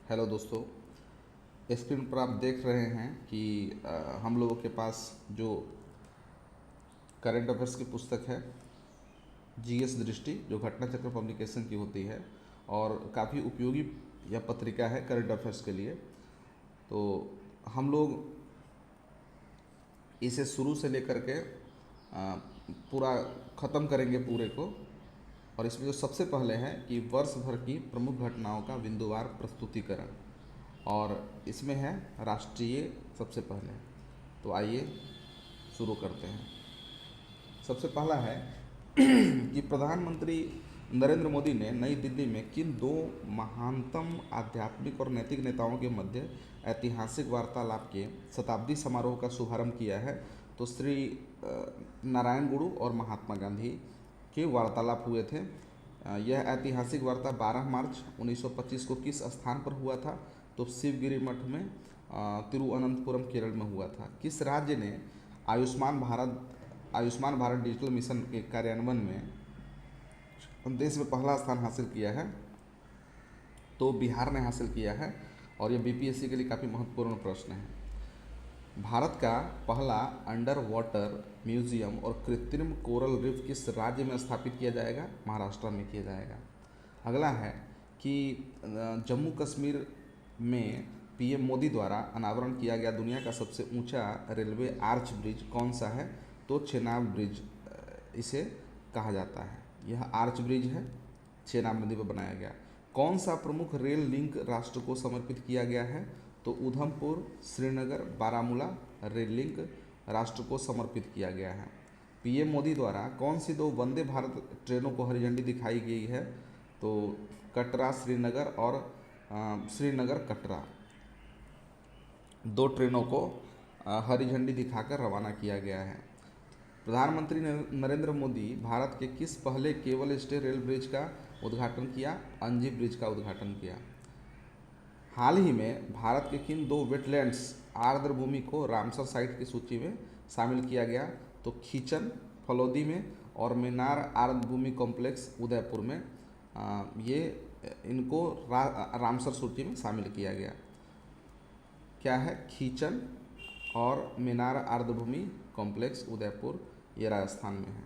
Hello दोस्तों, screen पर आप देख रहे हैं कि हम लोगों के पास जो करंट अफेयर्स की पुस्तक है जीएस दृष्टि, जो घटना चक्र पब्लिकेशन की होती है और काफ़ी उपयोगी यह पत्रिका है करंट अफेयर्स के लिए। तो हम लोग इसे शुरू से लेकर के पूरा ख़त्म करेंगे पूरे को। और इसमें जो सबसे पहले है कि वर्ष भर की प्रमुख घटनाओं का बिंदुवार प्रस्तुतिकरण, और इसमें है राष्ट्रीय सबसे पहले। तो आइए शुरू करते हैं। सबसे पहला है कि प्रधानमंत्री नरेंद्र मोदी ने नई दिल्ली में किन दो महानतम आध्यात्मिक और नैतिक नेताओं के मध्य ऐतिहासिक वार्तालाप के शताब्दी समारोह का शुभारंभ किया है। तो श्री नारायण गुरु और महात्मा गांधी के वार्तालाप हुए थे। यह ऐतिहासिक वार्ता 12 मार्च 1925 को किस स्थान पर हुआ था? तो शिवगिरी मठ में तिरुवनंतपुरम केरल में हुआ था। किस राज्य ने आयुष्मान भारत डिजिटल मिशन के कार्यान्वयन में देश में पहला स्थान हासिल किया है? तो बिहार ने हासिल किया है। और यह बीपीएससी के लिए काफ़ी महत्वपूर्ण प्रश्न है। भारत का पहला अंडर वाटर म्यूजियम और कृत्रिम कोरल रीफ किस राज्य में स्थापित किया जाएगा? महाराष्ट्र में किया जाएगा। अगला है कि जम्मू कश्मीर में पीएम मोदी द्वारा अनावरण किया गया दुनिया का सबसे ऊंचा रेलवे आर्च ब्रिज कौन सा है? तो चेनाब ब्रिज इसे कहा जाता है। यह आर्च ब्रिज है, चेनाब नदी पर बनाया गया। कौन सा प्रमुख रेल लिंक राष्ट्र को समर्पित किया गया है? तो उधमपुर श्रीनगर बारामूला रेल लिंक राष्ट्र को समर्पित किया गया है। पीएम मोदी द्वारा कौन सी दो वंदे भारत ट्रेनों को हरी झंडी दिखाई गई है? तो कटरा श्रीनगर और श्रीनगर कटरा, दो ट्रेनों को हरी झंडी दिखाकर रवाना किया गया है। प्रधानमंत्री नरेंद्र मोदी भारत के किस पहले केबल स्टे रेल ब्रिज का उद्घाटन किया? अंजी ब्रिज का उद्घाटन किया। हाल ही में भारत के किन दो वेटलैंड्स आर्द्र भूमि को रामसर साइट की सूची में शामिल किया गया? तो खीचन फलोदी में और मेनार आर्द्र भूमि कॉम्प्लेक्स उदयपुर में ये इनको रामसर सूची में शामिल किया गया। क्या है? खीचन और मेनार आर्द्रभूमि कॉम्प्लेक्स उदयपुर, ये राजस्थान में है।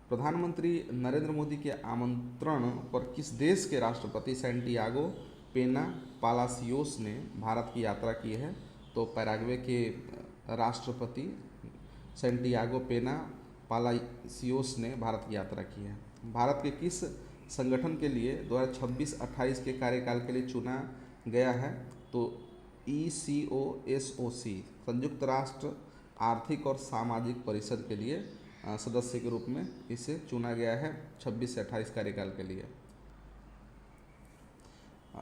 प्रधानमंत्री नरेंद्र मोदी के आमंत्रण पर किस देश के राष्ट्रपति सैंटियागो पेना पालासियोस ने भारत की यात्रा की है? तो पैराग्वे के राष्ट्रपति सैंटियागो पेना पालासियोस ने भारत की यात्रा की है। भारत के किस संगठन के लिए 2026-28 के कार्यकाल के लिए चुना गया है? तो ECOSOC संयुक्त राष्ट्र आर्थिक और सामाजिक परिषद के लिए सदस्य के रूप में इसे चुना गया है 26 से 28 कार्यकाल के लिए।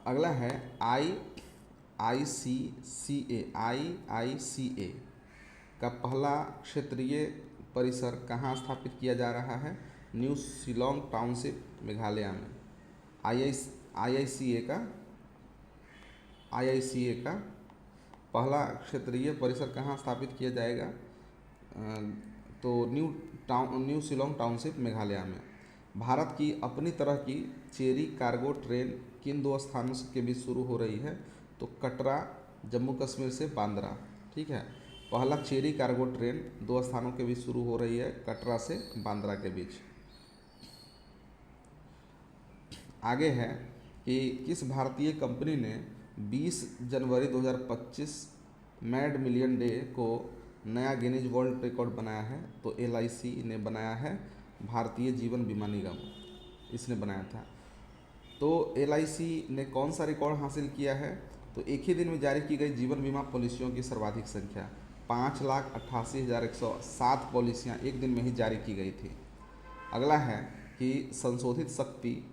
अगला है IICA का पहला क्षेत्रीय परिसर कहाँ स्थापित किया जा रहा है? न्यू शिलोंग टाउनशिप मेघालय में। IICA का पहला क्षेत्रीय परिसर कहाँ स्थापित किया जाएगा? तो न्यू शिलोंग टाउनशिप मेघालय में। भारत की अपनी तरह की चेरी कार्गो ट्रेन किन दो स्थानों के बीच शुरू हो रही है? तो कटरा जम्मू कश्मीर से बांद्रा। ठीक है, पहला चेरी कार्गो ट्रेन दो स्थानों के बीच शुरू हो रही है, कटरा से बांद्रा के बीच। आगे है कि किस भारतीय कंपनी ने 20 जनवरी 2025 मैड मिलियन डे को नया गिनीज वर्ल्ड रिकॉर्ड बनाया है? तो LIC ने बनाया है, भारतीय जीवन बीमा निगम इसने बनाया था। तो LIC ने कौन सा रिकॉर्ड हासिल किया है? तो एक ही दिन में जारी की गई जीवन बीमा पॉलिसियों की सर्वाधिक संख्या 5,88,107 पॉलिसियाँ एक दिन में ही जारी की गई थी। अगला है कि संशोधित शक्ति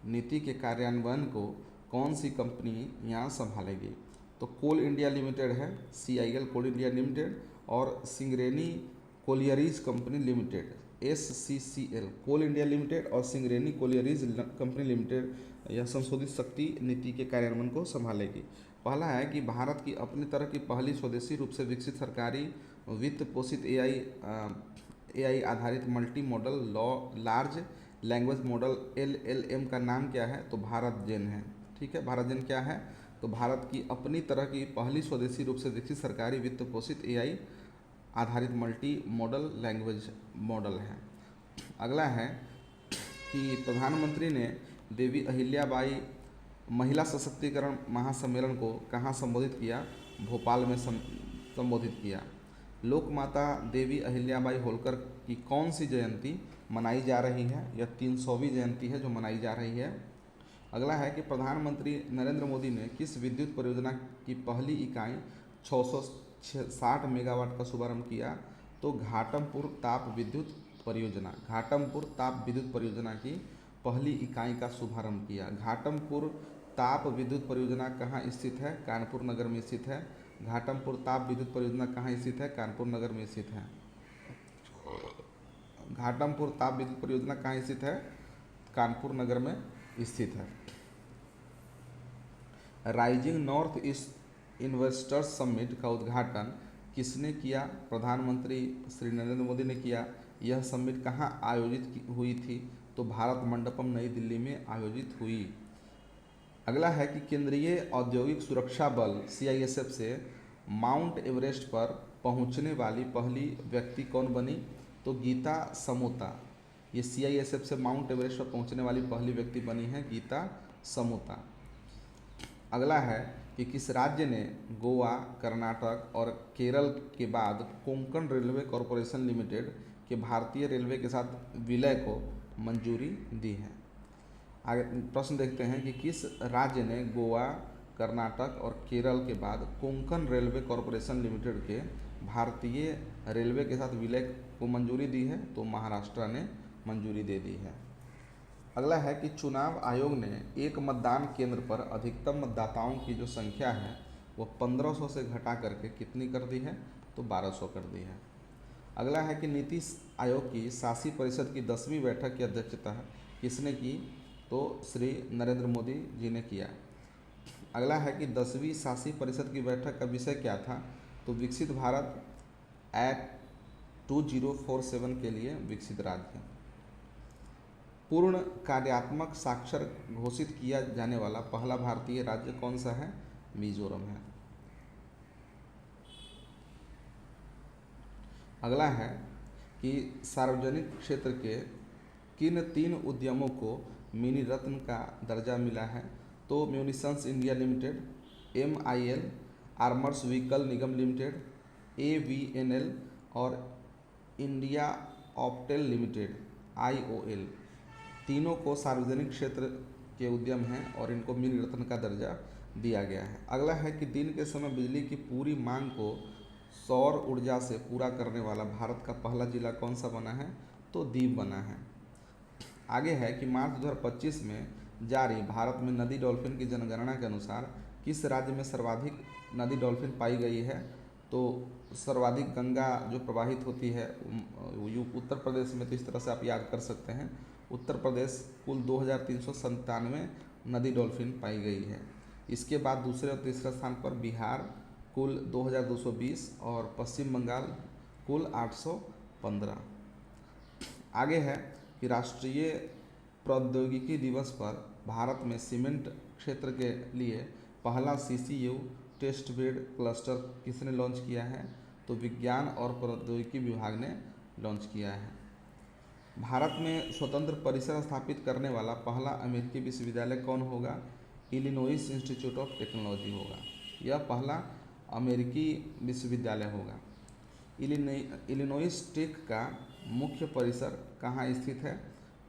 नीति के कार्यान्वयन को कौन सी कंपनी यहाँ संभालेगी? तो कोल इंडिया लिमिटेड है, CIL कोल इंडिया लिमिटेड, और Singareni collieries company limited SCCL कोल इंडिया लिमिटेड और सिंगरेनी कोलियरीज कंपनी लिमिटेड यह संशोधित शक्ति नीति के कार्यान्वयन को संभालेगी। पहला है कि भारत की अपनी तरह की पहली स्वदेशी रूप से विकसित सरकारी वित्त पोषित AI आधारित multi modal large language model LLM का नाम क्या है? तो भारत जेन है। ठीक है, भारत जेन क्या है? तो भारत की अपनी तरह की पहली स्वदेशी रूप से विकसित सरकारी वित्त पोषित एआई आधारित मल्टी मॉडल लैंग्वेज मॉडल है। अगला है कि प्रधानमंत्री ने देवी अहिल्याबाई महिला सशक्तिकरण महासम्मेलन को कहाँ संबोधित किया? भोपाल में संबोधित किया। लोकमाता देवी अहिल्याबाई होलकर की कौन सी जयंती मनाई जा रही है? यह 300वीं जयंती है जो मनाई जा रही है। अगला है कि प्रधानमंत्री नरेंद्र मोदी ने किस विद्युत परियोजना की पहली इकाई 660 मेगावाट का शुभारंभ किया? तो घाटमपुर ताप विद्युत परियोजना, घाटमपुर ताप विद्युत परियोजना की पहली इकाई का शुभारंभ किया। घाटमपुर ताप विद्युत परियोजना कहाँ स्थित है? कानपुर नगर में स्थित है। घाटमपुर ताप विद्युत परियोजना कहाँ स्थित है? कानपुर नगर में स्थित है। घाटमपुर ताप विद्युत परियोजना कहाँ स्थित है? कानपुर नगर में स्थित है। Rising north east investors summit का उद्घाटन किसने किया? प्रधानमंत्री श्री नरेंद्र मोदी ने किया। यह समिट कहाँ आयोजित हुई थी? तो भारत मंडपम नई दिल्ली में आयोजित हुई। अगला है कि केंद्रीय औद्योगिक सुरक्षा बल सीआईएसएफ से माउंट एवरेस्ट पर पहुंचने वाली पहली व्यक्ति कौन बनी? तो गीता समोता। ये सीआईएसएफ से माउंट एवरेस्ट पर पहुंचने वाली पहली व्यक्ति बनी है गीता समोता। अगला है कि किस राज्य ने गोवा, कर्नाटक और केरल के बाद कोंकण रेलवे कॉरपोरेशन लिमिटेड के भारतीय रेलवे के साथ विलय को मंजूरी दी है? आगे प्रश्न देखते हैं कि किस राज्य ने गोवा, कर्नाटक और केरल के बाद कोंकण रेलवे कॉरपोरेशन लिमिटेड के भारतीय रेलवे के साथ विलय को मंजूरी दी है? तो महाराष्ट्र ने मंजूरी दे दी है। अगला है कि चुनाव आयोग ने एक मतदान केंद्र पर अधिकतम मतदाताओं की जो संख्या है वो 1500 से घटा करके कितनी कर दी है? तो 1200 कर दी है। अगला है कि नीति आयोग की शासी परिषद की 10वीं बैठक की अध्यक्षता किसने की? तो श्री नरेंद्र मोदी जी ने किया। अगला है कि 10वीं शासी परिषद की बैठक का विषय क्या था? तो विकसित भारत एक्ट 2047 के लिए विकसित राज्य। पूर्ण कार्यात्मक साक्षर घोषित किया जाने वाला पहला भारतीय राज्य कौन सा है? मिजोरम है। अगला है कि सार्वजनिक क्षेत्र के किन 3 उद्यमों को मिनी रत्न का दर्जा मिला है? तो munitions India limited, MIL, armours vehicle निगम लिमिटेड, AVNL और इंडिया ऑप्टेल लिमिटेड IOL। तीनों को सार्वजनिक क्षेत्र के उद्यम हैं और इनको मिनी रत्न का दर्जा दिया गया है। अगला है कि दिन के समय बिजली की पूरी मांग को सौर ऊर्जा से पूरा करने वाला भारत का पहला जिला कौन सा बना है? तो दीव बना है। आगे है कि मार्च 2025 में जारी भारत में नदी डॉल्फिन की जनगणना के अनुसार किस राज्य में सर्वाधिक नदी डॉल्फिन पाई गई है? तो सर्वाधिक गंगा जो प्रवाहित होती है उत्तर प्रदेश में, तो इस तरह से आप याद कर सकते हैं। उत्तर प्रदेश कुल 2397 नदी डॉल्फिन पाई गई है। इसके बाद दूसरे और तीसरे स्थान पर बिहार कुल 2220 और पश्चिम बंगाल कुल 815। आगे है कि राष्ट्रीय प्रौद्योगिकी दिवस पर भारत में सीमेंट क्षेत्र के लिए पहला CCU टेस्ट बेड क्लस्टर किसने लॉन्च किया है? तो विज्ञान और प्रौद्योगिकी विभाग ने लॉन्च किया है। भारत में स्वतंत्र परिसर स्थापित करने वाला पहला अमेरिकी विश्वविद्यालय कौन होगा? इलिनोइस इंस्टीट्यूट ऑफ टेक्नोलॉजी होगा। यह पहला अमेरिकी विश्वविद्यालय होगा। इलिनोइस टेक का मुख्य परिसर कहाँ स्थित है?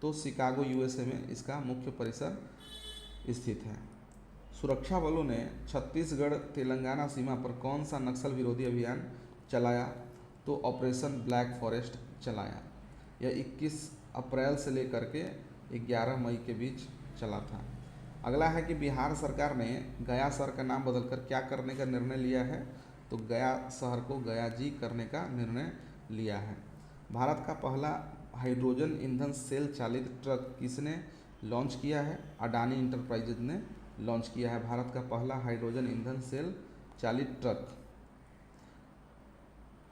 तो शिकागो USA में इसका मुख्य परिसर स्थित है। सुरक्षा बलों ने छत्तीसगढ़ तेलंगाना सीमा पर कौन सा नक्सल विरोधी अभियान चलाया? तो ऑपरेशन ब्लैक फॉरेस्ट चलाया। यह 21 अप्रैल से लेकर के 11 मई के बीच चला था। अगला है कि बिहार सरकार ने गया शहर का नाम बदलकर क्या करने का निर्णय लिया है? तो गया शहर को गया जी करने का निर्णय लिया है। भारत का पहला हाइड्रोजन ईंधन सेल चालित ट्रक किसने लॉन्च किया है? अडानी इंटरप्राइजेज ने लॉन्च किया है भारत का पहला हाइड्रोजन ईंधन सेल चालित truck.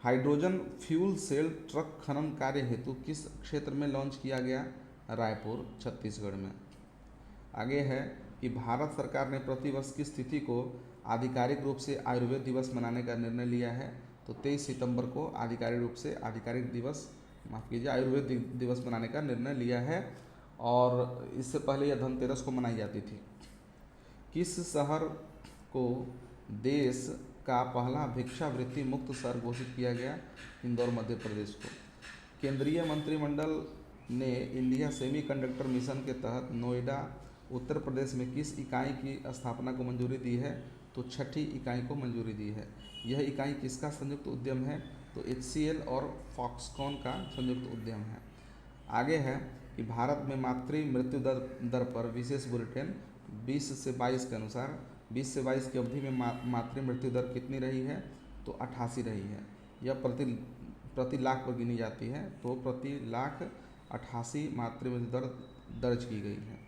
Hydrogen fuel cell truck खनन कार्य हेतु किस क्षेत्र में लॉन्च किया गया? रायपुर, छत्तीसगढ़ में। आगे है कि भारत सरकार ने प्रतिवर्ष किस तिथि को आधिकारिक रूप से आयुर्वेद दिवस मनाने का निर्णय लिया है? तो 23 सितंबर को आधिकारिक रूप से आयुर्वेद दिवस मनाने का निर्णय लिया है। और इससे पहले यह धनतेरस को मनाई जाती थी। किस शहर को देश का पहला भिक्षावृत्ति मुक्त शहर घोषित किया गया? इंदौर मध्य प्रदेश को। केंद्रीय मंत्रिमंडल ने इंडिया सेमीकंडक्टर मिशन के तहत नोएडा उत्तर प्रदेश में किस इकाई की स्थापना को मंजूरी दी है? तो 6ठी इकाई को मंजूरी दी है। यह इकाई किसका संयुक्त उद्यम है? तो HCL और फॉक्सकॉन का संयुक्त उद्यम है। आगे है कि भारत में मातृ मृत्यु दर पर विशेष बुलेटिन 20 से 22 के अनुसार 20 से 22 की अवधि में मातृ मृत्यु दर कितनी रही है? तो 88 रही है। यह प्रति लाख पर गिनी जाती है, तो प्रति लाख 88 मातृ मृत्यु दर दर्ज की गई है।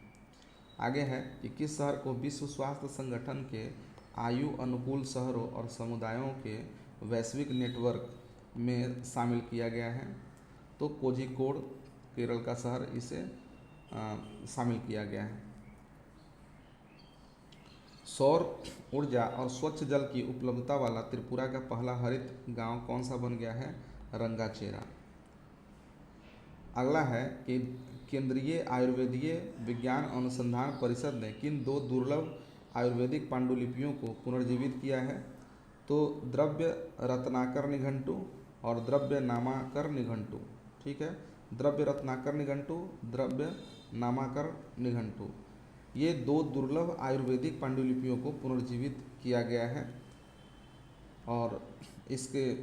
आगे है कि किस शहर को विश्व स्वास्थ्य संगठन के आयु अनुकूल शहरों और समुदायों के वैश्विक नेटवर्क में शामिल किया गया है? तो कोझिकोड केरल का शहर इसे शामिल किया गया है। सौर ऊर्जा और स्वच्छ जल की उपलब्धता वाला त्रिपुरा का पहला हरित गांव कौन सा बन गया है? रंगाचेरा। अगला है कि केंद्रीय आयुर्वेदीय विज्ञान अनुसंधान परिषद ने किन 2 दुर्लभ आयुर्वेदिक पांडुलिपियों को पुनर्जीवित किया है? तो द्रव्य रत्नाकर निघंटु और द्रव्य नामाकर निघंटु। ठीक है, द्रव्य रत्नाकर निघंटु, द्रव्य नामाकर निघंटु, ये 2 दुर्लभ आयुर्वेदिक पांडुलिपियों को पुनर्जीवित किया गया है। और इसके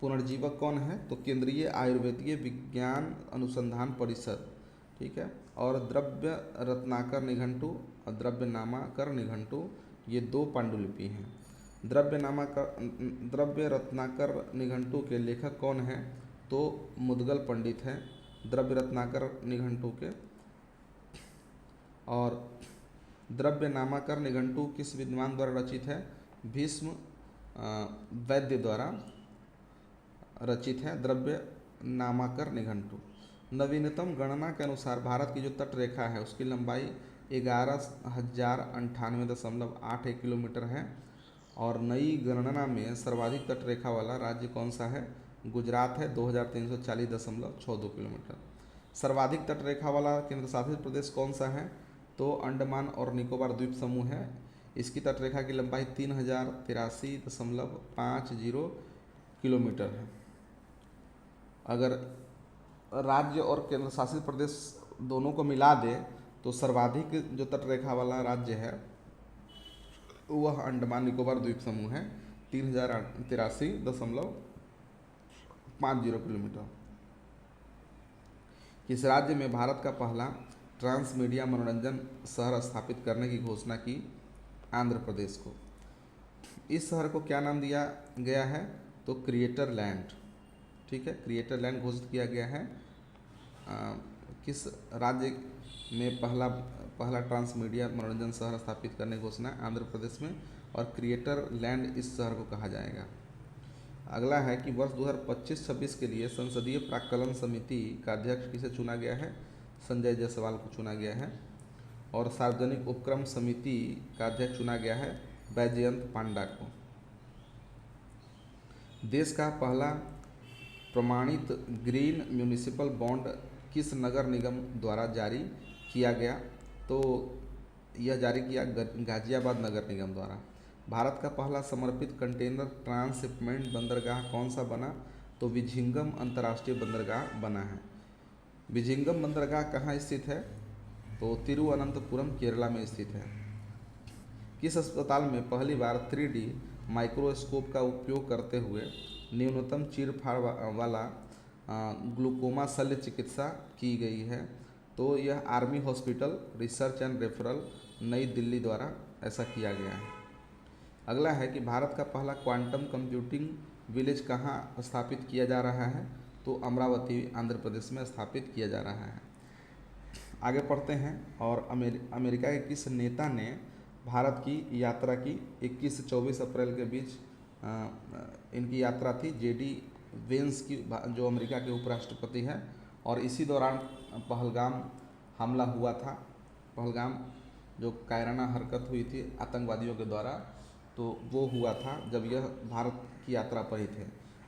पुनर्जीवक कौन है? तो केंद्रीय आयुर्वेदीय विज्ञान अनुसंधान परिषद। ठीक है, और द्रव्य रत्नाकर निघंटु और द्रव्य नामाकर निघंटु, ये 2 पांडुलिपि हैं। द्रव्य रत्नाकर निघंटु के लेखक कौन हैं? तो मुदगल पंडित हैं द्रव्य रत्नाकर निघंटु के। और द्रव्य नामाकर निघंटु किस विद्वान द्वारा रचित है? भीष्म वैद्य द्वारा रचित है द्रव्य नामाकर निघंटु। नवीनतम गणना के अनुसार भारत की जो तट रेखा है उसकी लंबाई 11,098.81 किलोमीटर है। और नई गणना में सर्वाधिक तट रेखा वाला राज्य कौन सा है? गुजरात है 2340.62 किलोमीटर। सर्वाधिक तट रेखा वाला केंद्र शासित प्रदेश कौन सा है? तो अंडमान और निकोबार द्वीप समूह है। इसकी तट रेखा की लंबाई 3083.50 किलोमीटर है। अगर राज्य और केंद्र शासित प्रदेश दोनों को मिला दे तो सर्वाधिक जो तट रेखा वाला राज्य है वह अंडमान निकोबार द्वीप समूह है, 3083.50 किलोमीटर। किस राज्य में भारत का पहला ट्रांसमीडिया मनोरंजन शहर स्थापित करने की घोषणा की? आंध्र प्रदेश को। इस शहर को क्या नाम दिया गया है? तो क्रिएटर लैंड। ठीक है, क्रिएटर लैंड घोषित किया गया है। किस राज्य में पहला ट्रांसमीडिया मनोरंजन शहर स्थापित करने की घोषणा? आंध्र प्रदेश में। और क्रिएटर लैंड इस शहर को कहा जाएगा। अगला है कि वर्ष 2025-26 के लिए संसदीय प्राक्कलन समिति का अध्यक्ष किसे चुना गया है? संजय जायसवाल को चुना गया है। और सार्वजनिक उपक्रम समिति का अध्यक्ष चुना गया है बैजयंत पांडा को। देश का पहला प्रमाणित ग्रीन म्यूनिसिपल बॉन्ड किस नगर निगम द्वारा जारी किया गया? तो यह जारी किया गाजियाबाद नगर निगम द्वारा। भारत का पहला समर्पित कंटेनर ट्रांसशिपमेंट बंदरगाह कौन सा बना? तो विझिंगम अंतर्राष्ट्रीय बंदरगाह बना है। विझिंगम बंदरगाह कहाँ स्थित है? तो तिरुवनंतपुरम केरला में स्थित है। किस अस्पताल में पहली बार 3D माइक्रोस्कोप का उपयोग करते हुए न्यूनतम चीरफाड़ वाला ग्लूकोमा शल्य चिकित्सा की गई है? तो यह army hospital research and referral नई दिल्ली द्वारा ऐसा किया गया है। अगला है कि भारत का पहला क्वांटम कंप्यूटिंग विलेज कहाँ स्थापित किया जा रहा है? तो अमरावती आंध्र प्रदेश में स्थापित किया जा रहा है। आगे पढ़ते हैं। और अमेरिका के किस नेता ने भारत की यात्रा की? 21 से 24 अप्रैल के बीच इनकी यात्रा थी। JD वेंस की, जो अमेरिका के उपराष्ट्रपति हैं। और इसी दौरान पहलगाम हमला हुआ था। पहलगाम जो कायराना हरकत हुई थी आतंकवादियों के द्वारा, तो वो हुआ था जब यह भारत की यात्रा पर ही थे।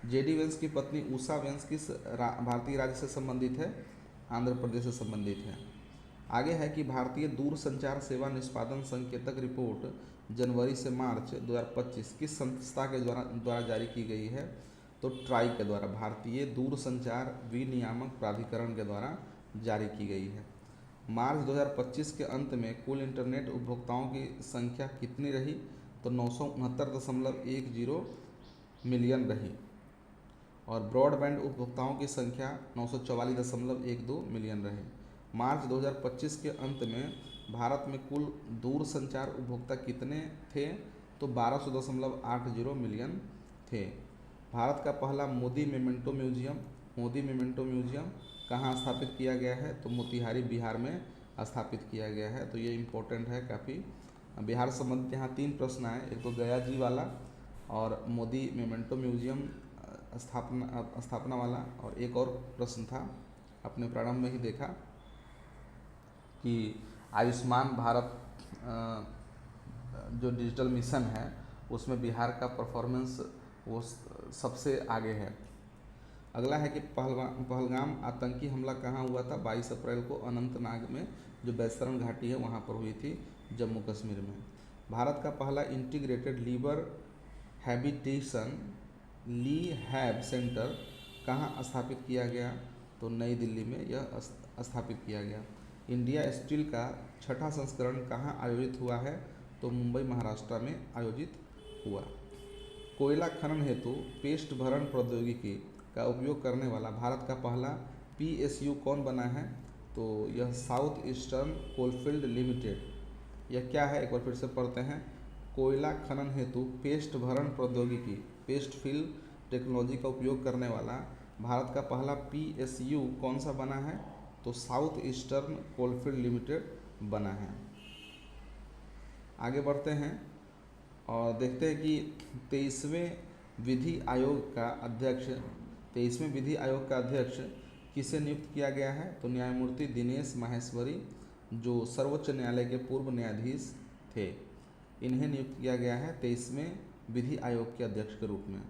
जेडी वेंस की पत्नी उषा वेंस किस भारतीय राज्य से संबंधित है? आंध्र प्रदेश से संबंधित है। आगे है कि भारतीय दूरसंचार सेवा निष्पादन संकेतक रिपोर्ट जनवरी से मार्च 2025 किस संस्था के द्वारा जारी की गई है? तो ट्राई के द्वारा, भारतीय दूरसंचार विनियामक प्राधिकरण के द्वारा जारी की गई है। मार्च 2025 के अंत में कुल इंटरनेट उपभोक्ताओं की संख्या कितनी रही? तो 969.10 मिलियन रही। और ब्रॉडबैंड उपभोक्ताओं की संख्या 944.12 मिलियन रही। मार्च 2025 के अंत में भारत में कुल दूरसंचार उपभोक्ता कितने थे? तो 1200.80 मिलियन थे। भारत का पहला मोदी मेमेंटो म्यूजियम कहाँ स्थापित किया गया है? तो मोतिहारी बिहार में स्थापित किया गया है। तो ये इम्पोर्टेंट है काफ़ी। बिहार से संबंधित यहाँ 3 प्रश्न आए, एक तो गया जी वाला और मोदी मेमेंटो म्यूजियम स्थापना वाला, और एक और प्रश्न था अपने प्रारंभ में ही देखा कि आयुष्मान भारत जो डिजिटल मिशन है उसमें बिहार का परफॉर्मेंस वो सबसे आगे है। अगला है कि पहलगाम आतंकी हमला कहाँ हुआ था? 22 अप्रैल को अनंतनाग में, जो बैतरन घाटी है वहाँ पर हुई थी, जम्मू कश्मीर में। भारत का पहला इंटीग्रेटेड लीवर हैबिटेशन लीहैब सेंटर कहाँ स्थापित किया गया? तो नई दिल्ली में यह स्थापित किया गया। इंडिया स्टील का 6ठा संस्करण कहाँ आयोजित हुआ है? तो मुंबई महाराष्ट्र में आयोजित हुआ। कोयला खनन हेतु पेस्ट भरण प्रौद्योगिकी का उपयोग करने वाला भारत का पहला PSU कौन बना है? तो यह साउथ ईस्टर्न कोलफील्ड लिमिटेड। यह क्या है, एक बार फिर से पढ़ते हैं। कोयला खनन हेतु पेस्ट भरण प्रौद्योगिकी पेस्ट फिल टेक्नोलॉजी का उपयोग करने वाला भारत का पहला PSU कौन सा बना है? तो साउथ ईस्टर्न कोलफील्ड लिमिटेड बना है। आगे बढ़ते हैं और देखते हैं कि 23वें विधि आयोग का अध्यक्ष किसे नियुक्त किया गया है? तो न्यायमूर्ति दिनेश माहेश्वरी, जो सर्वोच्च न्यायालय के पूर्व न्यायाधीश थे, इन्हें नियुक्त किया गया है 23वें विधि आयोग के अध्यक्ष के रूप में।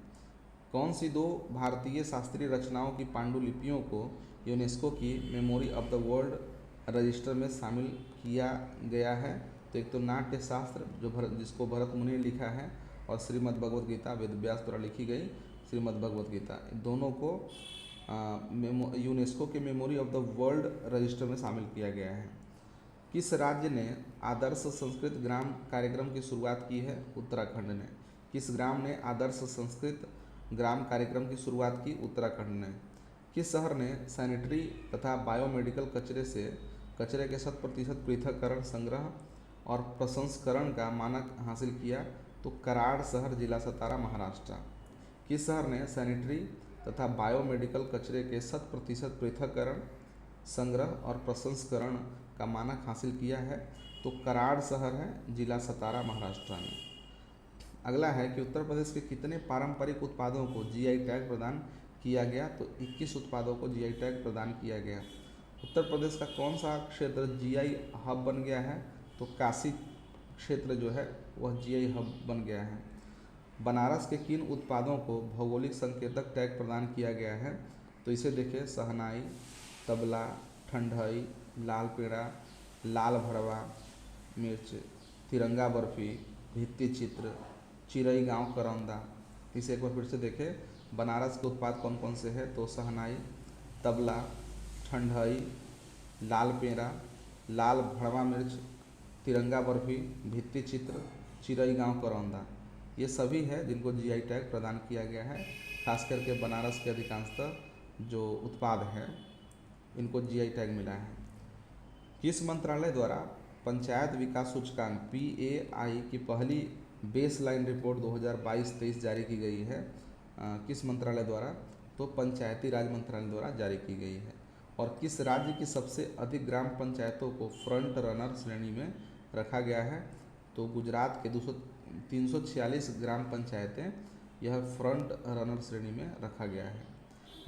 कौन सी 2 भारतीय शास्त्रीय रचनाओं की पांडुलिपियों को यूनेस्को की memory of the world register में शामिल किया गया है? तो एक तो नाट्य शास्त्र जिसको भरत मुनि ने लिखा है, और श्रीमद् भगवद गीता वेदव्यास द्वारा लिखी गई श्रीमद् भगवद गीता, दोनों को यूनेस्को के memory of the world register में शामिल किया गया है। किस राज्य ने आदर्श संस्कृत ग्राम कार्यक्रम की शुरुआत की है? उत्तराखंड ने। किस ग्राम ने आदर्श संस्कृत ग्राम कार्यक्रम की शुरुआत की? उत्तराखंड ने। किस शहर ने सैनिटरी तथा बायोमेडिकल कचरे के 100% पृथक्करण, संग्रह और प्रसंस्करण का मानक हासिल किया? तो कराड़ शहर, जिला सतारा, महाराष्ट्र। किस शहर ने सैनिटरी तथा बायोमेडिकल कचरे के 100% पृथक्करण, संग्रह और प्रसंस्करण का मानक हासिल किया है? तो कराड़ शहर है, जिला सतारा, महाराष्ट्र में। अगला है कि उत्तर प्रदेश के कितने पारंपरिक उत्पादों को GI टैग प्रदान किया गया? तो 21 उत्पादों को GI टैग प्रदान किया गया। उत्तर प्रदेश का कौन सा क्षेत्र GI हब बन गया है? तो काशी क्षेत्र जो है वह GI हब बन गया है। बनारस के किन उत्पादों को भौगोलिक संकेतक टैग प्रदान किया गया है? तो इसे देखिए, शहनाई, तबला, ठंडई, लाल पेड़ा, लाल भड़वा मिर्च, तिरंगा बर्फी, भित्ति चित्र, चिरई गांव करौंदा। इसे एक बार फिर से देखें, बनारस के उत्पाद कौन कौन से हैं? तो शहनाई, तबला, ठंडई, लाल पेड़ा, लाल भड़वा मिर्च, तिरंगा बर्फी, भित्ति चित्र, चिरई गांव करौंदा, ये सभी है जिनको GI टैग प्रदान किया गया है। खास करके बनारस के अधिकांशतः जो उत्पाद हैं इनको GI टैग मिला है। किस मंत्रालय द्वारा पंचायत विकास सूचकांक PAI की पहली बेसलाइन रिपोर्ट 2022-23 जारी की गई है? किस मंत्रालय द्वारा? तो पंचायती राज मंत्रालय द्वारा जारी की गई है। और किस राज्य की सबसे अधिक ग्राम पंचायतों को फ्रंट रनर श्रेणी में रखा गया है? तो गुजरात के 346 ग्राम पंचायतें यह फ्रंट रनर श्रेणी में रखा गया है।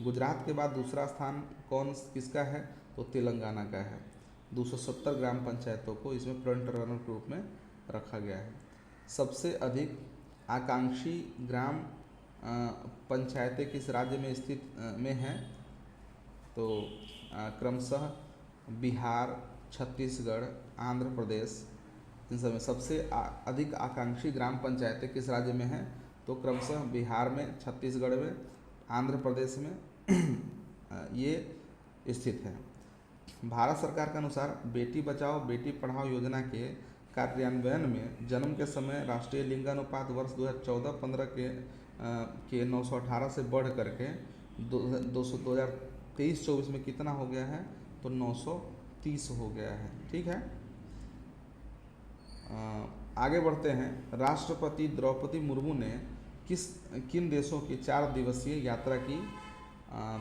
गुजरात के बाद दूसरा स्थान किसका है? तो तेलंगाना का है। 270 ग्राम पंचायतों को इसमें फ्रंट रनर के रूप में रखा गया है। सबसे अधिक आकांक्षी ग्राम पंचायतें किस राज्य में स्थित में हैं? तो क्रमशः बिहार, छत्तीसगढ़, आंध्र प्रदेश, इन सब में सबसे अधिक आकांक्षी ग्राम पंचायतें किस राज्य में हैं? तो क्रमशः बिहार में, छत्तीसगढ़ में, आंध्र प्रदेश में ये स्थित है। भारत सरकार के अनुसार बेटी बचाओ बेटी पढ़ाओ योजना के कार्यान्वयन में जन्म के समय राष्ट्रीय लिंगानुपात वर्ष 2014-15 के 918 से बढ़ करके 2023-24 में कितना हो गया है? तो 930 हो गया है। ठीक है, आगे बढ़ते हैं। राष्ट्रपति द्रौपदी मुर्मू ने किन देशों की 4 दिवसीय यात्रा की?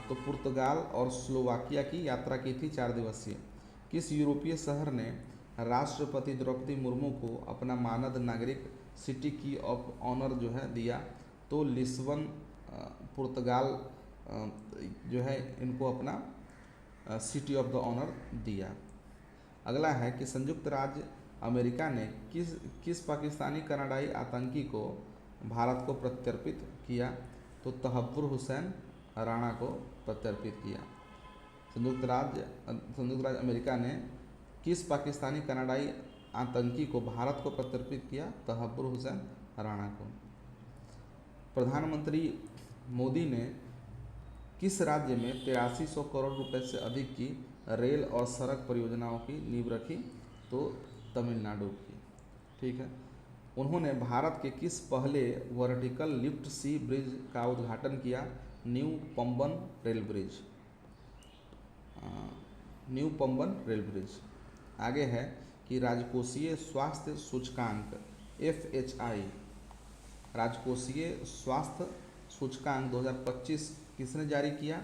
तो पुर्तगाल और स्लोवाकिया की यात्रा की थी 4 दिवसीय। किस यूरोपीय शहर ने राष्ट्रपति द्रौपदी मुर्मू को अपना मानद नागरिक सिटी की ऑफ ऑनर जो है दिया? तो लिस्बन, पुर्तगाल जो है इनको अपना सिटी ऑफ द ऑनर दिया। अगला है कि संयुक्त राज्य अमेरिका ने किस पाकिस्तानी कनाडाई आतंकी को भारत को प्रत्यर्पित किया? तो तहव्वुर हुसैन राणा को प्रत्यर्पित किया। संयुक्त राज्य अमेरिका ने किस पाकिस्तानी कनाडाई आतंकी को भारत को प्रत्यर्पित किया? तहव्वुर हुसैन राणा को। प्रधानमंत्री मोदी ने किस राज्य में 8300 करोड़ रुपए से अधिक की रेल और सड़क परियोजनाओं की नींव रखी? तो तमिलनाडु की। ठीक है, उन्होंने भारत के किस पहले वर्टिकल लिफ्ट सी ब्रिज का उद्घाटन किया? New Pamban rail bridge. New Pamban rail bridge. आगे है कि राजकोषीय स्वास्थ्य सूचकांक FHI, राजकोषीय स्वास्थ्य सूचकांक 2025 किसने जारी किया?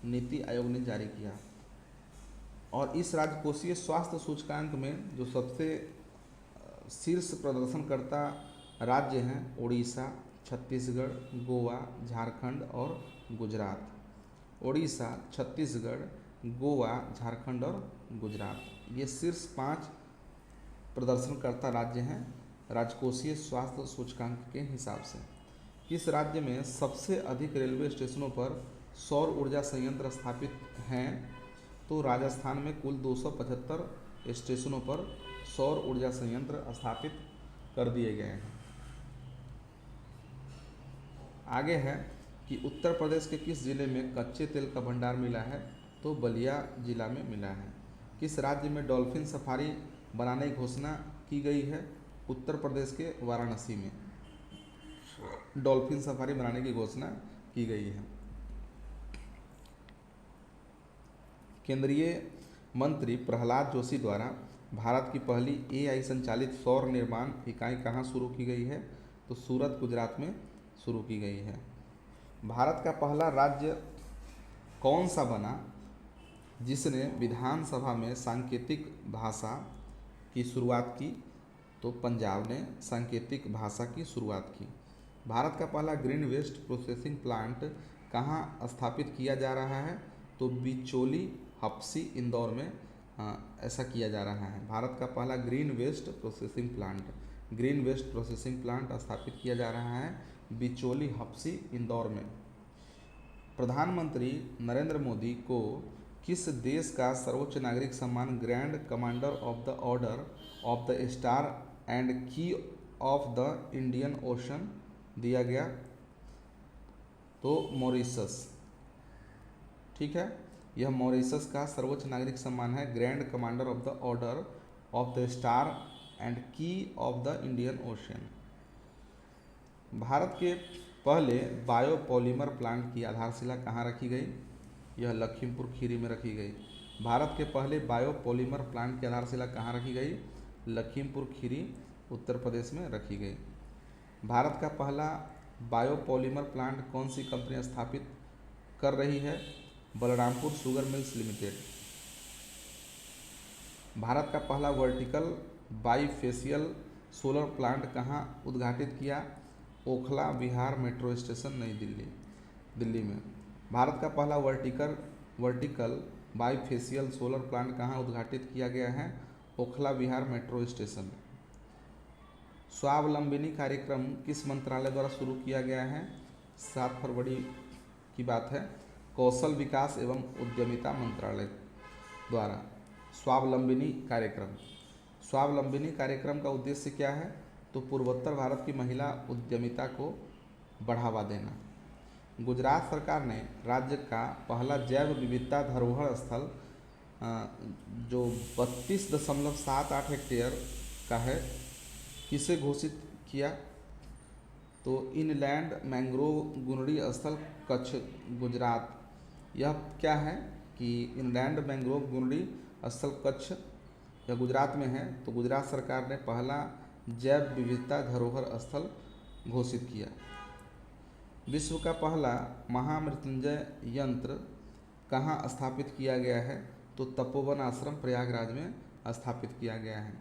नीति आयोग ने जारी किया। और इस राजकोषीय स्वास्थ्य सूचकांक में जो सबसे शीर्ष प्रदर्शनकर्ता राज्य हैं उड़ीसा, छत्तीसगढ़, गोवा, झारखंड और गुजरात। उड़ीसा, छत्तीसगढ़, गोवा, झारखंड और गुजरात, ये शीर्ष 5 प्रदर्शनकर्ता राज्य हैं राजकोषीय स्वास्थ्य सूचकांक के हिसाब से। किस राज्य में सबसे अधिक रेलवे स्टेशनों पर सौर ऊर्जा संयंत्र स्थापित हैं? तो राजस्थान में कुल 275 स्टेशनों पर सौर ऊर्जा संयंत्र स्थापित कर दिए गए हैं। आगे है कि उत्तर प्रदेश के किस जिले में कच्चे तेल का भंडार मिला है? तो बलिया जिला में मिला है। किस राज्य में डॉल्फिन सफारी बनाने की घोषणा की गई है? उत्तर प्रदेश के वाराणसी में डॉल्फिन सफारी बनाने की घोषणा की गई है। केंद्रीय मंत्री प्रहलाद जोशी द्वारा भारत की पहली AI संचालित सौर निर्माण इकाई कहाँ शुरू की गई है? तो सूरत, गुजरात में शुरू की गई है। भारत का पहला राज्य कौन सा बना जिसने विधानसभा में सांकेतिक भाषा की शुरुआत की? तो पंजाब ने सांकेतिक भाषा की शुरुआत की। भारत का पहला ग्रीन वेस्ट प्रोसेसिंग प्लांट कहाँ स्थापित किया जा रहा है? तो बिचौली, हप्सी, इंदौर में ऐसा किया जा रहा है। भारत का पहला ग्रीन वेस्ट प्रोसेसिंग प्लांट स्थापित किया जा रहा है बिचौली, हप्सी, इंदौर में। प्रधानमंत्री नरेंद्र मोदी को किस देश का सर्वोच्च नागरिक सम्मान grand commander of the order of the star and key of the Indian ocean दिया गया? तो मॉरिशस। ठीक है, यह मॉरिशस का सर्वोच्च नागरिक सम्मान है grand commander of the order of the star and key of the Indian Ocean. भारत के पहले बायोपॉलीमर प्लांट की आधारशिला कहाँ रखी गई? यह लखीमपुर खीरी में रखी गई। भारत के पहले बायोपॉलीमर प्लांट की आधारशिला कहाँ रखी गई? लखीमपुर खीरी, उत्तर प्रदेश में रखी गई। भारत का पहला बायोपॉलीमर प्लांट कौन सी कंपनी स्थापित कर रही है? Balrampur sugar mills limited. Bharat का पहला वर्टिकल बाईफेशियल सोलर प्लांट कहाँ उद्घाटित किया? ओखला विहार मेट्रो स्टेशन, नई दिल्ली में। भारत का पहला वर्टिकल बाईफेशियल सोलर प्लांट कहाँ उद्घाटित किया गया है? ओखला विहार मेट्रो स्टेशन। स्वावलंबिनी कार्यक्रम किस मंत्रालय द्वारा शुरू किया गया है? 7 फरवरी की बात है, कौशल विकास एवं उद्यमिता मंत्रालय द्वारा स्वावलंबिनी कार्यक्रम। स्वावलंबिनी कार्यक्रम का उद्देश्य क्या है? तो पूर्वोत्तर भारत की महिला उद्यमिता को बढ़ावा देना। गुजरात सरकार ने राज्य का पहला जैव विविधता धरोहर स्थल जो 32.78 हेक्टेयर का है, किसे घोषित किया? तो इनलैंड मैंग्रोव गुनरी स्थल कच्छ गुजरात। यह क्या है कि इनलैंड मैंग्रोव गुनरी स्थल कच्छ या गुजरात में है, तो गुजरात सरकार ने पहला जैव विविधता धरोहर स्थल घोषित किया। विश्व का पहला महामृत्युंजय यंत्र कहाँ स्थापित किया गया है? तो तपोवन आश्रम प्रयागराज में स्थापित किया गया है।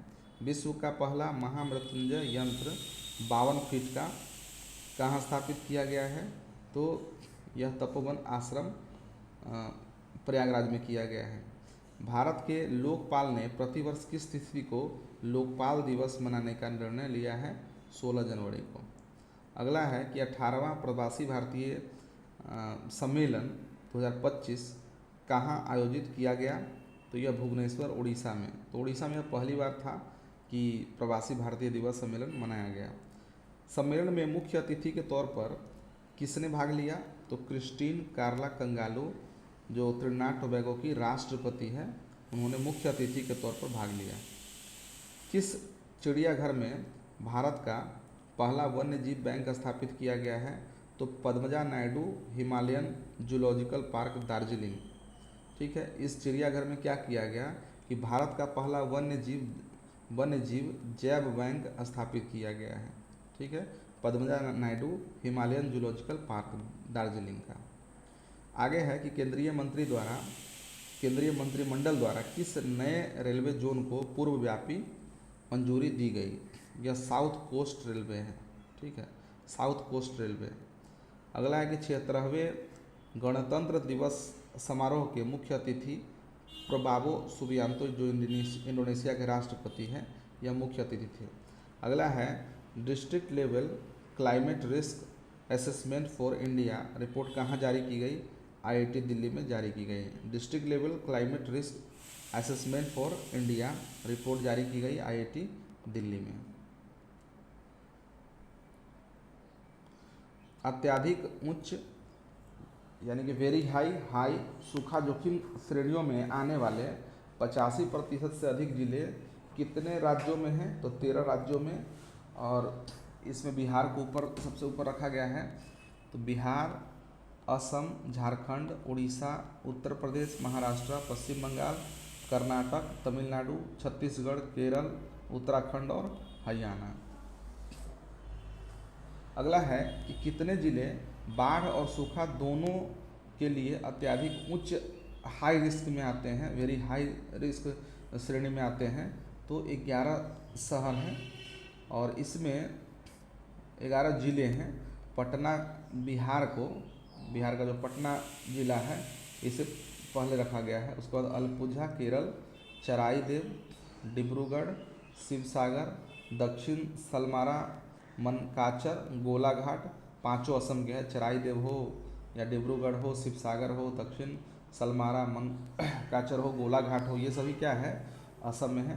विश्व का पहला महामृत्युंजय यंत्र 52 फीट का कहाँ स्थापित किया गया है? तो यह तपोवन आश्रम प्रयागराज में किया गया है। भारत के लोकपाल ने प्रतिवर्ष किस तिथि को लोकपाल दिवस मनाने का निर्णय लिया है? 16 जनवरी को। अगला है कि 18वां प्रवासी भारतीय सम्मेलन 2025 कहाँ आयोजित किया गया? तो यह भुवनेश्वर उड़ीसा में। तो उड़ीसा में यह पहली बार था कि प्रवासी भारतीय दिवस सम्मेलन मनाया गया। सम्मेलन में मुख्य अतिथि के तौर पर किसने भाग लिया? तो क्रिस्टीन कार्ला कंगालू, जो त्रिनाड टोबैगो की राष्ट्रपति है, उन्होंने मुख्य अतिथि के तौर पर भाग लिया। किस चिड़ियाघर में भारत का पहला वन्य जीव बैंक स्थापित किया गया है? तो Padmaja Naidu Himalayan zoological park Darjeeling. ठीक है, इस चिड़ियाघर में क्या किया गया कि भारत का पहला वन्य जीव जैव बैंक स्थापित किया गया है। ठीक है, Padmaja Naidu Himalayan zoological park Darjeeling का। आगे है कि केंद्रीय मंत्रिमंडल द्वारा किस नए रेलवे जोन को पूर्वव्यापी मंजूरी दी गई? यह साउथ कोस्ट रेलवे है। ठीक है, साउथ कोस्ट रेलवे। अगला है कि 76वें गणतंत्र दिवस समारोह के मुख्य अतिथि प्रबावो सुबियांतो, जो इंडोनेशिया के राष्ट्रपति हैं, यह मुख्य अतिथि थे। अगला है district level climate risk assessment for India report कहाँ जारी की गई? IIT दिल्ली में जारी की गई। District level climate risk assessment for India report जारी की गई IIT दिल्ली में। अत्यधिक उच्च यानी कि वेरी हाई सूखा जोखिम श्रेणियों में आने वाले 85% से अधिक जिले कितने राज्यों में हैं? तो 13 राज्यों में, और इसमें बिहार को सबसे ऊपर रखा गया है। तो बिहार, असम, झारखंड, उड़ीसा, उत्तर प्रदेश, महाराष्ट्र, पश्चिम बंगाल, कर्नाटक, तमिलनाडु, छत्तीसगढ़, केरल, उत्तराखंड और हरियाणा। अगला है कि कितने जिले बाढ़ और सूखा दोनों के लिए अत्यधिक उच्च हाई रिस्क में आते हैं, वेरी हाई रिस्क श्रेणी में आते हैं? तो 11 शहर हैं और इसमें 11 ज़िले हैं। पटना बिहार का जो पटना ज़िला है, इसे पहले रखा गया है। उसके बाद अलपुझा केरल, चराईदेव डिब्रूगढ़, शिवसागर, दक्षिण सलमारा, मनकाचर, गोलाघाट, पांचों असम के हैं। चराईदेव हो या डिब्रूगढ़ हो, शिवसागर हो, दक्षिण सलमारा, मनकाचर हो, गोलाघाट हो, ये सभी क्या है? असम में है।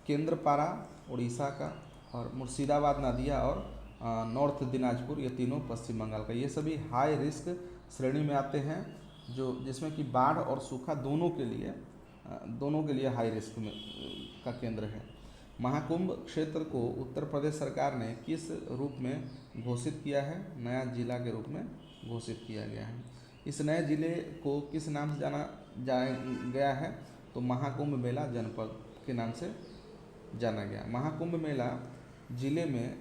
केंद्रपारा उड़ीसा का, और मुर्शिदाबाद, नदिया और नॉर्थ दिनाजपुर, ये तीनों पश्चिम बंगाल का। ये सभी हाई रिस्क श्रेणी में आते हैं, जिसमें कि बाढ़ और सूखा दोनों के लिए हाई रिस्क में का केंद्र है। महाकुंभ क्षेत्र को उत्तर प्रदेश सरकार ने किस रूप में घोषित किया है? नया जिला के रूप में घोषित किया गया है। इस नए जिले को किस नाम से जाना गया है? तो महाकुंभ मेला जनपद के नाम से जाना गया। महाकुंभ मेला जिले में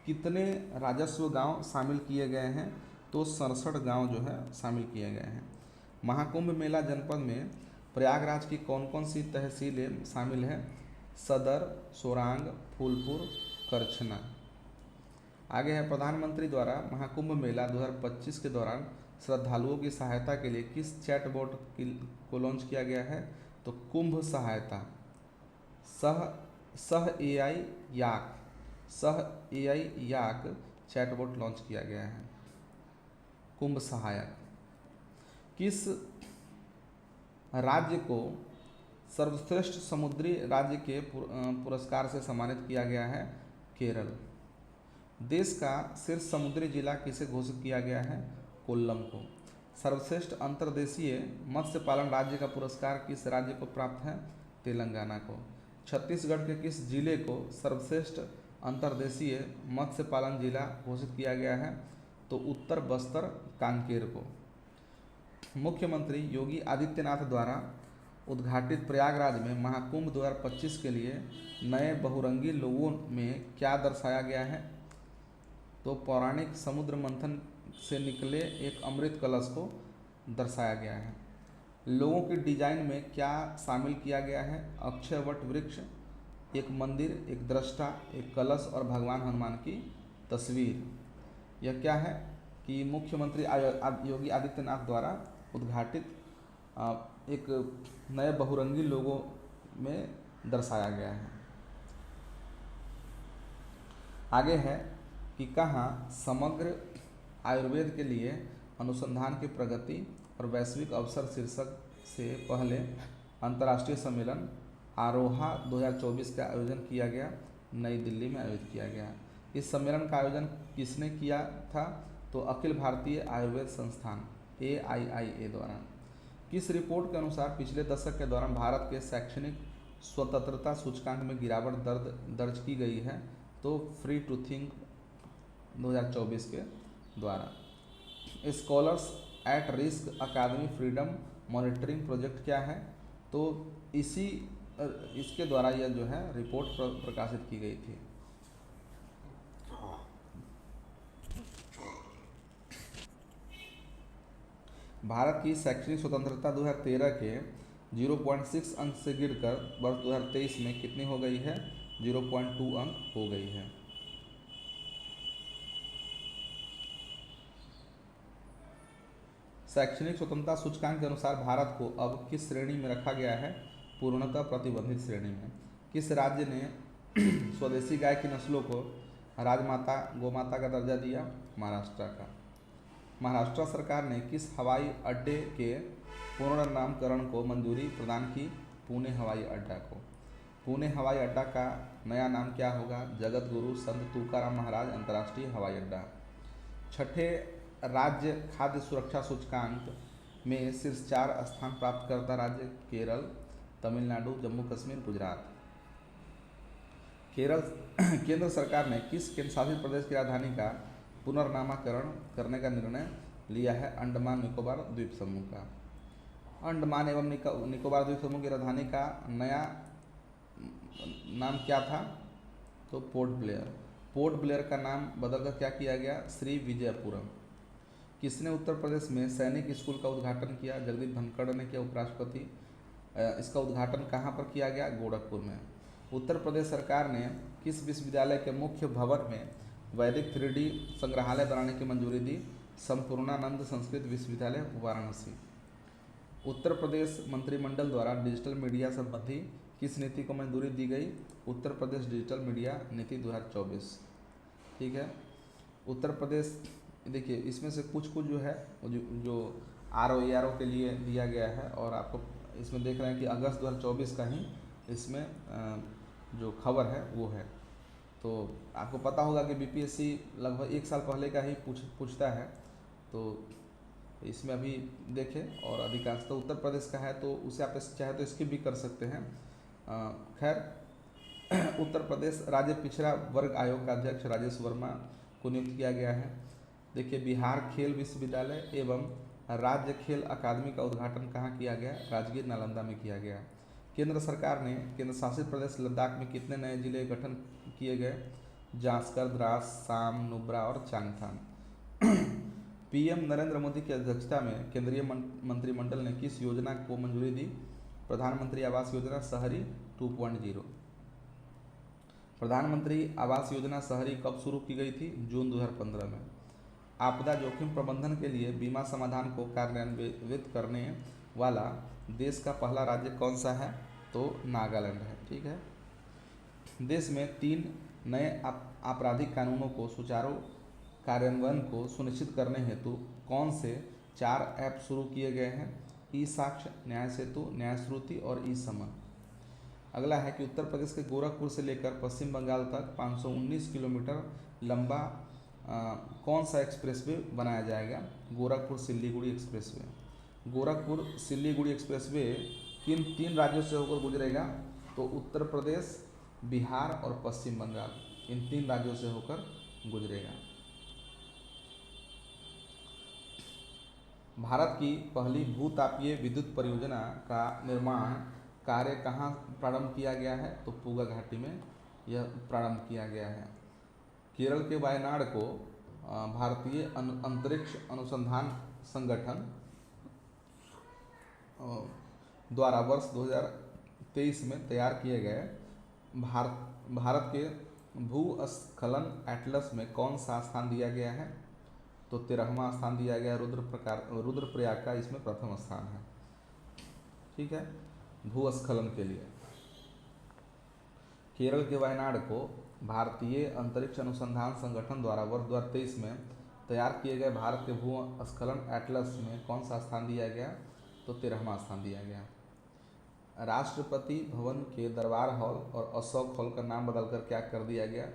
कितने राजस्व गांव शामिल किए गए हैं? तो 67 गांव जो है शामिल किए गए हैं। महाकुंभ मेला जनपद में प्रयागराज की कौन कौन सी तहसीलें शामिल हैं? सदर, सोरांग, फूलपुर, करछना। आगे है प्रधानमंत्री द्वारा महाकुंभ मेला 2025 के दौरान श्रद्धालुओं की सहायता के लिए किस चैटबॉट को लॉन्च किया गया है? तो कुंभ सहायता, सह सह एआई याक सह एआई याक चैटबॉट लॉन्च किया गया है, कुंभ सहायक। किस राज्य को सर्वश्रेष्ठ समुद्री राज्य के पुरस्कार से सम्मानित किया गया है? केरल। देश का शीर्ष समुद्री जिला किसे घोषित किया गया है? कोल्लम को। सर्वश्रेष्ठ अंतर्देशीय मत्स्य पालन राज्य का पुरस्कार किस राज्य को प्राप्त है? तेलंगाना को। छत्तीसगढ़ के किस जिले को सर्वश्रेष्ठ अंतर्देशीय मत्स्य पालन जिला घोषित किया गया है? तो उत्तर बस्तर कांकेर को। मुख्यमंत्री योगी आदित्यनाथ द्वारा उद्घाटित प्रयागराज में महाकुंभ 2025 के लिए नए बहुरंगी लोगों में क्या दर्शाया गया है? तो पौराणिक समुद्र मंथन से निकले एक अमृत कलश को दर्शाया गया है। लोगों की डिजाइन में क्या शामिल किया गया है? अक्षय वट वृक्ष, एक मंदिर, एक दृष्टा, एक कलश और भगवान हनुमान की तस्वीर। यह क्या है कि मुख्यमंत्री योगी आदित्यनाथ द्वारा उद्घाटित एक नए बहुरंगी लोगों में दर्शाया गया है। आगे है कि कहाँ समग्र आयुर्वेद के लिए अनुसंधान की प्रगति और वैश्विक अवसर शीर्षक से पहले अंतर्राष्ट्रीय सम्मेलन आरोहा 2024 का आयोजन किया गया, नई दिल्ली में आयोजित किया गया। इस सम्मेलन का आयोजन किसने किया था? तो अखिल भारतीय आयुर्वेद संस्थान AIIA द्वारा। किस रिपोर्ट के अनुसार पिछले दशक के दौरान भारत के शैक्षणिक स्वतंत्रता सूचकांक में गिरावट दर्ज की गई है? तो फ्री टू थिंक 2024 के द्वारा। Scholars at risk academic freedom monitoring project क्या है? तो इसके द्वारा यह जो है रिपोर्ट प्रकाशित की गई थी। भारत की शैक्षणिक स्वतंत्रता 2013 के 0.6 अंक से गिरकर वर्ष 2023 में कितनी हो गई है? 0.2 अंक हो गई है। शैक्षणिक स्वतंत्रता सूचकांक के अनुसार भारत को अब किस श्रेणी में रखा गया है? पूर्णतः प्रतिबंधित श्रेणी में। किस राज्य ने स्वदेशी गाय की नस्लों को राजमाता गोमाता का दर्जा दिया? महाराष्ट्र का। महाराष्ट्र सरकार ने किस हवाई अड्डे के पुनर्नामकरण को मंजूरी प्रदान की? पुणे हवाई अड्डा को। पुणे हवाई अड्डा का नया नाम क्या होगा? जगत गुरु संत तुकाराम महाराज अंतर्राष्ट्रीय हवाई अड्डा। छठे राज्य खाद्य सुरक्षा सूचकांक में शीर्ष 4 स्थान प्राप्त करता राज्य? केरल, तमिलनाडु, जम्मू कश्मीर, गुजरात। केंद्र सरकार ने किस केंद्र शासित प्रदेश की राजधानी का पुनर्नामकरण करने का निर्णय लिया है? अंडमान निकोबार द्वीप समूह का। अंडमान एवं निकोबार द्वीप समूह की राजधानी का नया नाम क्या था? तो पोर्ट ब्लेयर। पोर्ट ब्लेयर का नाम बदलकर क्या किया गया? श्री विजयपुरम। किसने उत्तर प्रदेश में सैनिक स्कूल का उद्घाटन किया? जगदीप धनखड़ ने किया, उपराष्ट्रपति। इसका उद्घाटन कहाँ पर किया गया? गोरखपुर में। उत्तर प्रदेश सरकार ने किस विश्वविद्यालय के मुख्य भवन में वैदिक 3D संग्रहालय बनाने की मंजूरी दी? संपूर्णानंद संस्कृत विश्वविद्यालय, वाराणसी। उत्तर प्रदेश मंत्रिमंडल द्वारा डिजिटल मीडिया संबंधी किस नीति को मंजूरी दी गई? उत्तर प्रदेश डिजिटल मीडिया नीति 2024। ठीक है। उत्तर प्रदेश, देखिए इसमें से कुछ जो है जो ROARO के लिए दिया गया है, और आपको इसमें देख रहे हैं कि अगस्त 2024 का ही इसमें जो खबर है वो है। तो आपको पता होगा कि BPSC लगभग 1 साल पहले का ही पूछता है, तो इसमें अभी देखें, और अधिकांश तो उत्तर प्रदेश का है, तो उसे आप चाहे तो स्किप भी कर सकते हैं। खैर, उत्तर प्रदेश राज्य पिछड़ा वर्ग आयोग का अध्यक्ष राजेश वर्मा को नियुक्त किया गया है। देखिए, बिहार खेल विश्वविद्यालय एवं राज्य खेल अकादमी का उद्घाटन कहाँ किया गया? राजगीर, नालंदा में किया गया। केंद्र सरकार ने केंद्र शासित प्रदेश लद्दाख में कितने नए जिले गठन किए गए? जांस्कर, द्रास, साम, नुब्रा और चांगथांग। PM नरेंद्र मोदी की अध्यक्षता में केंद्रीय मंत्रिमंडल ने किस योजना को मंजूरी दी? प्रधानमंत्री आवास योजना शहरी 2.0। प्रधानमंत्री आवास योजना शहरी कब शुरू की गई थी? जून 2015 में। आपदा जोखिम प्रबंधन के लिए बीमा समाधान को कार्यान्वित करने वाला देश का पहला राज्य कौन सा है? तो नागालैंड है। ठीक है। देश में 3 नए आपराधिक कानूनों को सुचारू कार्यान्वयन को सुनिश्चित करने हेतु कौन से 4 ऐप शुरू किए गए हैं? ई साक्ष्य, न्याय सेतु, न्याय श्रुति और ई समन। अगला है कि उत्तर प्रदेश के गोरखपुर से लेकर पश्चिम बंगाल तक 519 किलोमीटर लंबा कौन सा एक्सप्रेसवे बनाया जाएगा? गोरखपुर सिल्लीगुड़ी एक्सप्रेसवे। गोरखपुर सिल्लीगुड़ी एक्सप्रेसवे किन 3 राज्यों से होकर गुजरेगा? तो उत्तर प्रदेश, बिहार और पश्चिम बंगाल, इन 3 राज्यों से होकर गुजरेगा। भारत की पहली भूतापीय विद्युत परियोजना का निर्माण कार्य कहाँ प्रारंभ किया गया है? तो पूगा घाटी में यह प्रारंभ किया गया है। केरल के वायनाड को भारतीय अंतरिक्ष अनुसंधान संगठन द्वारा वर्ष 2023 में तैयार किए गए भारत के भूस्खलन एटलस में कौन सा स्थान दिया गया है? तो 13वां स्थान दिया गया। रुद्रप्रयाग का इसमें प्रथम स्थान है। ठीक है। भूस्खलन के लिए केरल के वायनाड को भारतीय अंतरिक्ष अनुसंधान संगठन द्वारा वर्ष 2023 में तैयार किए गए भारत के भूस्खलन एटलस में कौन सा स्थान दिया गया? तो 13वां स्थान दिया गया। राष्ट्रपति भवन के दरबार हॉल और अशोक हॉल का नाम बदलकर क्या कर दिया गया?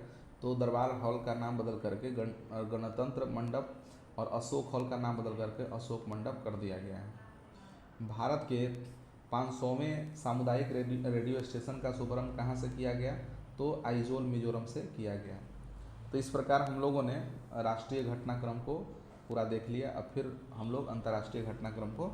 तो दरबार हॉल का नाम बदल करके गणतंत्र मंडप और अशोक हॉल का नाम बदल करके अशोक मंडप कर दिया गया है। भारत के 500वें सामुदायिक रेडियो स्टेशन का शुभारंभ कहाँ से किया गया? तो आइजोल मिजोरम से किया गया। तो इस प्रकार हम लोगों ने राष्ट्रीय घटनाक्रम को पूरा देख लिया। अब फिर हम लोग अंतर्राष्ट्रीय घटनाक्रम को